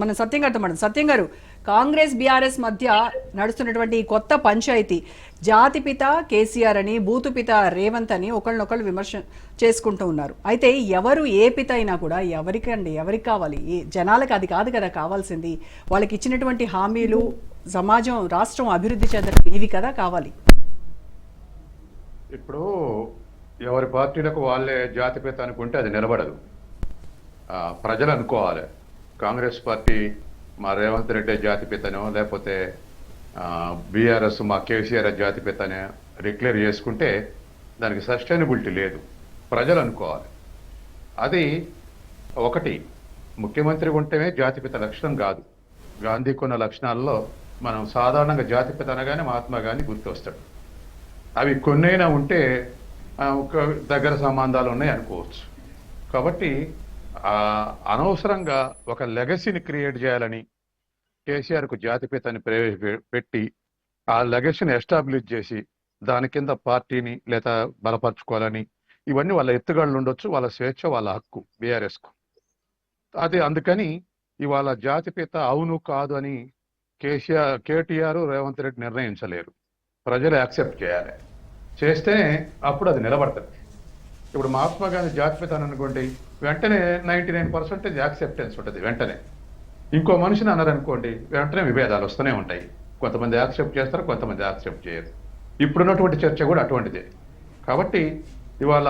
మన సత్యం గారితో మాట. సత్యం గారు, కాంగ్రెస్ బీఆర్ఎస్ మధ్య నడుస్తున్నటువంటి ఈ కొత్త పంచాయతీ, జాతిపిత కేసీఆర్ అని, బూతుపిత రేవంత్ అని ఒకళ్ళనొకళ్ళు విమర్శ చేసుకుంటూ ఉన్నారు. అయితే ఎవరు ఏ పిత అయినా కూడా ఎవరికి కావాలి? ఈ జనాలకు అది కాదు కదా కావాల్సింది. వాళ్ళకి ఇచ్చినటువంటి హామీలు, సమాజం రాష్ట్రం అభివృద్ధి చెందడం, ఇవి కదా కావాలి. ఇప్పుడు ఎవరి పార్టీలకు వాళ్ళే జాతిపిత అనుకుంటే అది నిలబడదు. ప్రజలు అనుకోవాలి. కాంగ్రెస్ పార్టీ మా రేవంత్ రెడ్డి జాతిపితనో, లేకపోతే బీఆర్ఎస్ మా కేసీఆర్ జాతిపితనే డిక్లేర్ చేసుకుంటే దానికి సస్టైనబిలిటీ లేదు. ప్రజలు అనుకోవాలి. అది ఒకటి. ముఖ్యమంత్రి ఉంటేనే జాతిపిత లక్షణం కాదు. గాంధీకి ఉన్న లక్షణాల్లో మనం సాధారణంగా జాతిపిత అనగానే మహాత్మా గాంధీ గుర్తొస్తాడు. అవి కొన్నైనా ఉంటే దగ్గర సంబంధాలు ఉన్నాయి అనుకోవచ్చు. కాబట్టి అనవసరంగా ఒక లెగసీని క్రియేట్ చేయాలని కేసీఆర్కు జాతిపితని ప్రవేశపెట్టి ఆ లెగసీని ఎస్టాబ్లిష్ చేసి దాని కింద పార్టీని లేదా బలపరచుకోవాలని, ఇవన్నీ వాళ్ళ ఎత్తుగడలు ఉండొచ్చు, వాళ్ళ స్వేచ్ఛ, వాళ్ళ హక్కు బీఆర్ఎస్కు. అది అందుకని ఇవాళ జాతిపిత అవును కాదు అని కేటీఆర్ రేవంత్ రెడ్డి నిర్ణయించలేరు. ప్రజలు యాక్సెప్ట్ చేయాలి. చేస్తేనే అప్పుడు అది నిలబడుతుంది. ఇప్పుడు మహాత్మా గాంధీ జాతిపిత అని అనుకోండి, వెంటనే 99% యాక్సెప్టెన్స్ ఉంటుంది. వెంటనే ఇంకో మనిషిని అన్నారనుకోండి, వెంటనే విభేదాలు వస్తూనే ఉంటాయి. కొంతమంది యాక్సెప్ట్ చేస్తారు, కొంతమంది యాక్సెప్ట్ చేయరు. ఇప్పుడున్నటువంటి చర్చ కూడా అటువంటిదే. కాబట్టి ఇవాళ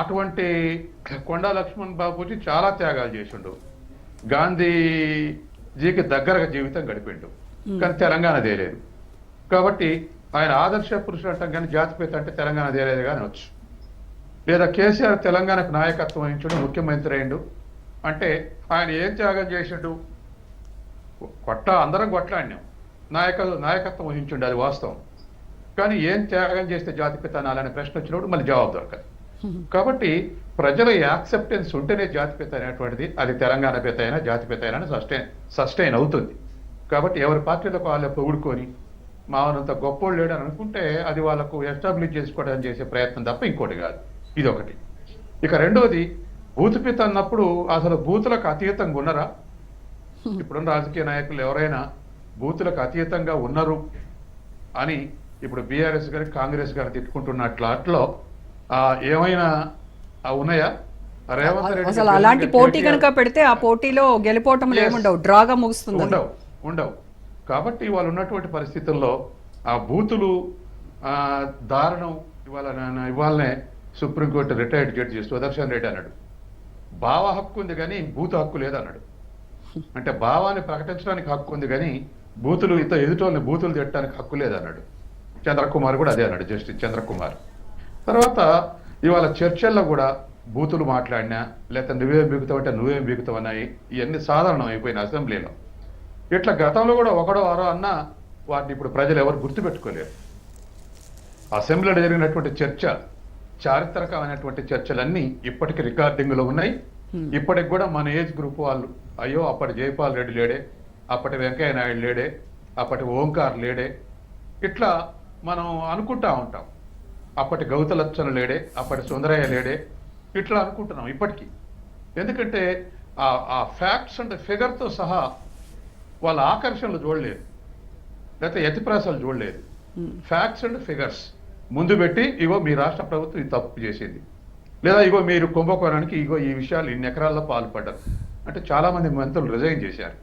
అటువంటి కొండా లక్ష్మణ్ బాబూజీ చాలా త్యాగాలు చేసిండు. గాంధీజీకి దగ్గరగా జీవితం గడిపిండు, కానీ తెలంగాణ తేలేదు. కాబట్టి ఆయన ఆదర్శ పురుషులు అంటాం, కానీ జాతిపిత అంటే తెలంగాణ తేలేదు కానీ వచ్చు. లేదా కేసీఆర్ తెలంగాణకు నాయకత్వం వహించుడు, ముఖ్యమంత్రి అయిండు అంటే ఆయన ఏం త్యాగం చేసిండు? అందరం కొట్లాడినాం, నాయకత్వం వహించుండు, అది వాస్తవం. కానీ ఏం త్యాగం చేస్తే జాతిపిత అనాలనే ప్రశ్న వచ్చినప్పుడు మళ్ళీ జవాబు దొరకదు. కాబట్టి ప్రజల యాక్సెప్టెన్స్ ఉంటేనే జాతిపిత అనేటువంటిది, అది తెలంగాణ పిత అయినా జాతిపిత అయినా సస్టైన్ అవుతుంది. కాబట్టి ఎవరి పార్టీలకు వాళ్ళు పొగుడుకొని మావనంత గొప్పోళ్ళు లేడు అని అనుకుంటే అది వాళ్ళకు ఎస్టాబ్లిష్ చేసుకోవడానికి చేసే ప్రయత్నం తప్ప ఇంకోటి కాదు. ఇది ఒకటి. ఇక రెండోది, బూతుపిత అన్నప్పుడు అసలు బూతులకు అతీతంగా ఉన్నరా? ఇప్పుడున్న రాజకీయ నాయకులు ఎవరైనా బూతులకు అతీతంగా ఉన్నారు అని ఇప్పుడు బీఆర్ఎస్ గారి కాంగ్రెస్ గారిని తిట్టుకుంటున్నట్లో ఏమైనా ఉన్నాయా? రేవంత్ రెడ్డి అసలు అలాంటి పోటీ కనుక పెడితే ఆ పోటీలో గెలిపోవటం ఏముండవు, డ్రాగా ముగుస్తుంది. ఉండవు. కాబట్టి వాళ్ళు ఉన్నటువంటి పరిస్థితుల్లో ఆ బూతులు దారుణం. ఇవాళనే supreme court retired judge Sudarshan Reddy అన్నాడు, భావ హక్కు ఉంది కానీ బూతు హక్కు లేదన్నాడు. అంటే భావాన్ని ప్రకటించడానికి హక్కు ఉంది కానీ బూతులు ఎదుటోళ్ళని బూతులు తిట్టడానికి హక్కు లేదన్నాడు. చంద్రకుమార్ కూడా అదే అన్నాడు, జస్టిస్ చంద్రకుమార్. తర్వాత ఇవాళ చర్చల్లో కూడా బూతులు మాట్లాడినా, లేకపోతే నువ్వేం బిగుతావు అంటే నువ్వేం బిగుతావు అన్నాయి. ఇవన్నీ సాధారణం అయిపోయిన అసెంబ్లీలో. ఇట్లా గతంలో కూడా ఒకడో అరో అన్నా వాటిని ఇప్పుడు ప్రజలు ఎవరు గుర్తుపెట్టుకోలేరు. అసెంబ్లీలో జరిగినటువంటి చర్చ, చారిత్రకమైనటువంటి చర్చలన్నీ ఇప్పటికి రికార్డింగ్లో ఉన్నాయి. ఇప్పటికి కూడా మన ఏజ్ గ్రూప్ వాళ్ళు, అయ్యో అప్పటి జైపాల్ రెడ్డి లేడే, అప్పటి వెంకయ్య నాయుడు లేడే, అప్పటి ఓంకార్ లేడే, ఇట్లా మనం అనుకుంటా ఉంటాం. అప్పటి గౌతలచ్చను లేడే, అప్పటి సుందరయ్య లేడే, ఇట్లా అనుకుంటున్నాం ఇప్పటికీ. ఎందుకంటే ఆ ఫ్యాక్ట్స్ అండ్ ఫిగర్తో సహా వాళ్ళ ఆకర్షణలు చూడలేదు, లేకపోతే ఎతిప్రాసాలు చూడలేదు. ఫ్యాక్ట్స్ అండ్ ఫిగర్స్ ముందు పెట్టి, ఇగో మీ రాష్ట్ర ప్రభుత్వం ఇది తప్పు చేసింది, లేదా ఇగో మీరు కుంభకోణానికి ఇగో ఈ విషయాలు ఇన్ని ఎకరాల్లో పాల్పడ్డారు అంటే చాలామంది మంత్రులు రిజైన్ చేశారు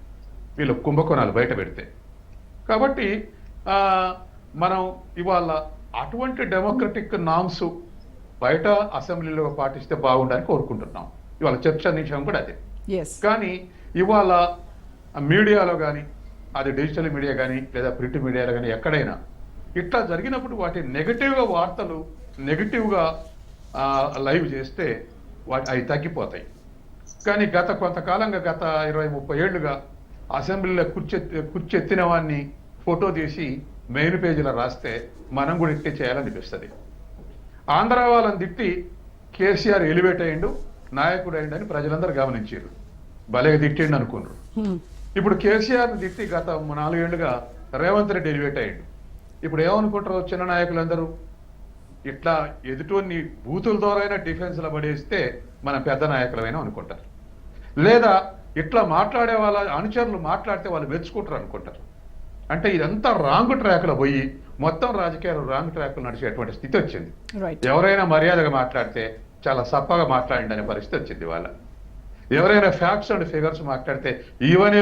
వీళ్ళు కుంభకోణాలు బయట పెడితే. కాబట్టి మనం ఇవాళ అటువంటి డెమోక్రటిక్ నామ్స్ బయట అసెంబ్లీలో పాటిస్తే బాగుండాలని కోరుకుంటున్నాం. ఇవాళ చర్చ నిమిషం కూడా అదే. కానీ ఇవాళ మీడియాలో కానీ, అది డిజిటల్ మీడియా కానీ లేదా ప్రింట్ మీడియాలో కానీ ఎక్కడైనా ఇట్లా జరిగినప్పుడు వాటి నెగటివ్గా వార్తలు నెగటివ్గా లైవ్ చేస్తే అవి తగ్గిపోతాయి. కానీ కొంతకాలంగా గత 20-30 ఏళ్లుగా అసెంబ్లీలో కుర్చెత్తిన వాడిని ఫోటో తీసి మెయిన్ పేజీలో రాస్తే మనం కూడా ఇట్టే చేయాలనిపిస్తుంది. ఆంధ్ర వాళ్ళని తిట్టి కేసీఆర్ ఎలివేట్ అయ్యిండు, నాయకుడు అయ్యిండని ప్రజలందరూ గమనించారు. భలేగా తిట్టిండు అనుకున్నారు. ఇప్పుడు కేసీఆర్ని తిట్టి గత 4 ఏళ్లుగా రేవంత్ రెడ్డి ఎలివేట్ అయ్యిండు. ఇప్పుడు ఏమనుకుంటారు చిన్న నాయకులందరూ? ఇట్లా ఎదుటోన్ని బూతుల ద్వారా అయినా డిఫెన్స్లో పడేస్తే మనం పెద్ద నాయకులమైనా అనుకుంటారు. లేదా ఇట్లా మాట్లాడే వాళ్ళ అనుచరులు మాట్లాడితే వాళ్ళు మెచ్చుకుంటారు అనుకుంటారు. అంటే ఇదంతా రాంగ్ ట్రాక్లో పోయి మొత్తం రాజకీయాలు రాంగ్ ట్రాక్లో నడిచేటువంటి స్థితి వచ్చింది. రైట్. ఎవరైనా మర్యాదగా మాట్లాడితే చాలా సప్పగా మాట్లాడండి అనే పరిస్థితి వచ్చింది వాళ్ళ. ఎవరైనా ఫ్యాక్ట్స్ అండ్ ఫిగర్స్ మాట్లాడితే ఇవన్నీ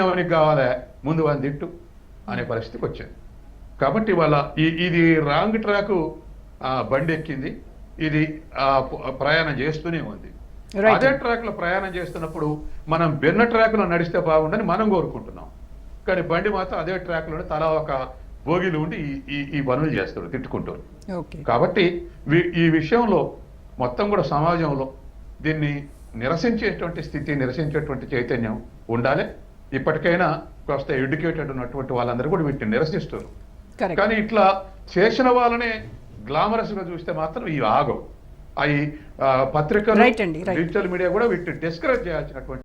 ఎవరికి కావాలా, ముందు వాళ్ళని తిట్టు అనే పరిస్థితికి వచ్చింది. కాబట్టి వాళ్ళ ఇది రాంగ్ ట్రాక్ బండి ఎక్కింది. ఇది ప్రయాణం చేస్తూనే ఉంది. Right. అదే ట్రాక్ లో ప్రయాణం చేస్తున్నప్పుడు మనం భిన్న ట్రాక్ లో నడిస్తే బాగుండని మనం కోరుకుంటున్నాం. కానీ బండి మాత్రం అదే ట్రాక్ లోనే తలా ఒక భోగిలు ఉండి ఈ పనులు చేస్తాడు తిట్టుకుంటూ. ఓకే. కాబట్టి ఈ విషయంలో మొత్తం కూడా సమాజంలో దీన్ని నిరసించేటువంటి స్థితి, నిరసించేటువంటి చైతన్యం ఉండాలి. ఇప్పటికైనా కాస్త ఎడ్యుకేటెడ్ ఉన్నటువంటి వాళ్ళందరూ కూడా వీటిని నిరసిస్తారు. కరెక్ట్. కానీ ఇట్లా చేసిన వాళ్ళనే గ్లామరస్ గా చూస్తే మాత్రం ఇవి ఆగవు. అవి పత్రికలు, Right అండి, right. డిజిటల్ మీడియా కూడా వీటిని డిస్కరేజ్ చేయాల్సినటువంటి